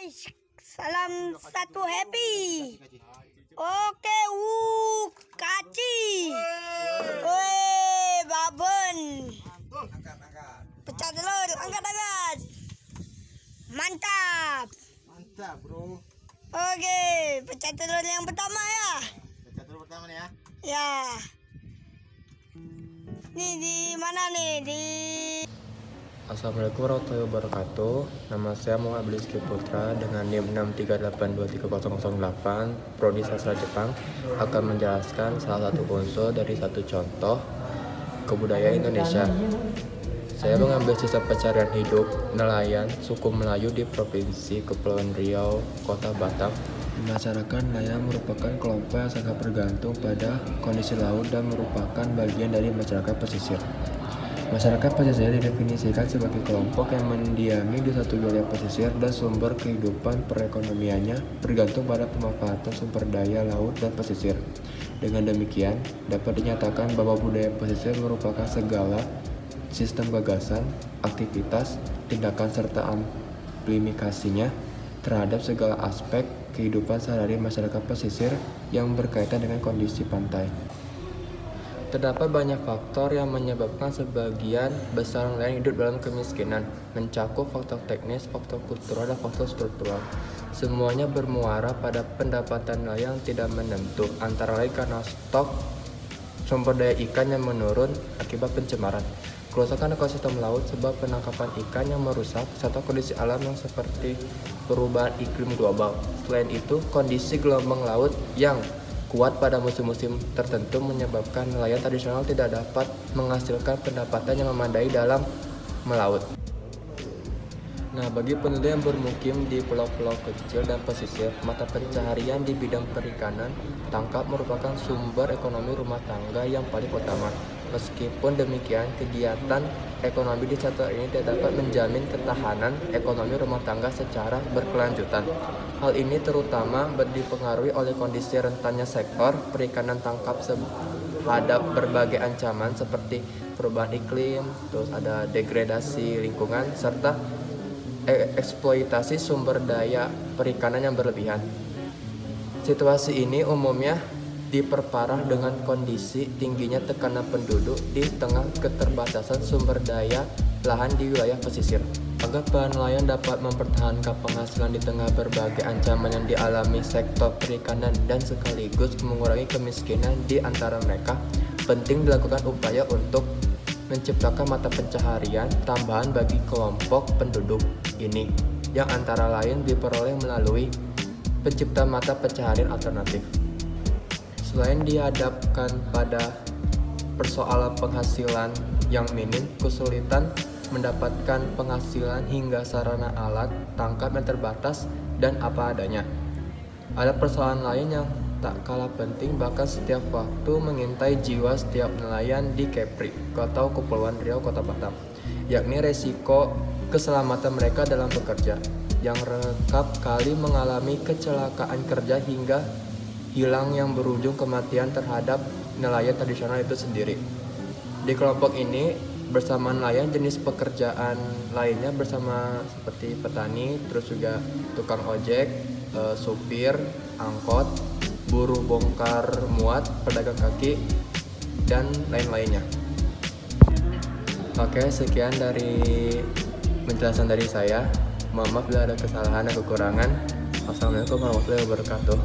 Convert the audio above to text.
guys, salam satu happy. Oke, kaci. Woi, babon. Pecah telur, angkat. Mantap. Mantap, bro. Oke, pecah telur yang pertama ya. Pecah telur pertama nih ya. Ya. Nih di mana nih? Di Assalamualaikum warahmatullahi wabarakatuh. Nama saya Muhammad Rizky Putra dengan NIM 638230008 Prodi Sastra Jepang akan menjelaskan salah satu unsur dari satu contoh kebudayaan Indonesia. Saya mengambil sistem pencarian hidup nelayan suku Melayu di Provinsi Kepulauan Riau, Kota Batam. Masyarakat nelayan merupakan kelompok yang sangat bergantung pada kondisi laut dan merupakan bagian dari masyarakat pesisir. Masyarakat pesisir didefinisikan sebagai kelompok yang mendiami di satu wilayah pesisir dan sumber kehidupan perekonomiannya bergantung pada pemanfaatan sumber daya laut dan pesisir. Dengan demikian, dapat dinyatakan bahwa budaya pesisir merupakan segala sistem gagasan, aktivitas, tindakan serta implikasinya terhadap segala aspek kehidupan sehari-hari masyarakat pesisir yang berkaitan dengan kondisi pantai. Terdapat banyak faktor yang menyebabkan sebagian besar nelayan hidup dalam kemiskinan, mencakup faktor teknis, faktor kultural, dan faktor struktural. Semuanya bermuara pada pendapatan nelayan yang tidak menentu, antara lain karena stok sumber daya ikan yang menurun akibat pencemaran, kerusakan ekosistem laut sebab penangkapan ikan yang merusak, serta kondisi alam yang seperti perubahan iklim global. Selain itu, kondisi gelombang laut yang kuat pada musim-musim tertentu menyebabkan nelayan tradisional tidak dapat menghasilkan pendapatan yang memadai dalam melaut. Nah, bagi penduduk yang bermukim di pulau-pulau kecil dan pesisir, mata pencaharian di bidang perikanan tangkap merupakan sumber ekonomi rumah tangga yang paling utama. Meskipun demikian, kegiatan ekonomi di sektor ini tidak dapat menjamin ketahanan ekonomi rumah tangga secara berkelanjutan. Hal ini terutama dipengaruhi oleh kondisi rentannya sektor perikanan tangkap terhadap berbagai ancaman seperti perubahan iklim, terus ada degradasi lingkungan, serta eksploitasi sumber daya perikanan yang berlebihan. Situasi ini umumnya diperparah dengan kondisi tingginya tekanan penduduk di tengah keterbatasan sumber daya lahan di wilayah pesisir. Agar para nelayan dapat mempertahankan penghasilan di tengah berbagai ancaman yang dialami sektor perikanan dan sekaligus mengurangi kemiskinan di antara mereka, penting dilakukan upaya untuk menciptakan mata pencaharian tambahan bagi kelompok penduduk ini, yang antara lain diperoleh melalui penciptaan mata pencaharian alternatif. Selain dihadapkan pada persoalan penghasilan yang minim, kesulitan mendapatkan penghasilan hingga sarana alat tangkap yang terbatas dan apa adanya. Ada persoalan lain yang tak kalah penting, bahkan setiap waktu mengintai jiwa setiap nelayan di Kepri atau Kepulauan Riau, Kota Batam, yakni resiko keselamatan mereka dalam bekerja, yang kerap kali mengalami kecelakaan kerja hingga hilang yang berujung kematian terhadap nelayan tradisional itu sendiri. Di kelompok ini bersama nelayan jenis pekerjaan lainnya bersama seperti petani, terus juga tukang ojek, supir, angkot, buruh bongkar muat, pedagang kaki, dan lain-lainnya. Oke, sekian dari penjelasan dari saya. Mohon maaf bila ada kesalahan dan kekurangan. Wassalamualaikum warahmatullahi wabarakatuh.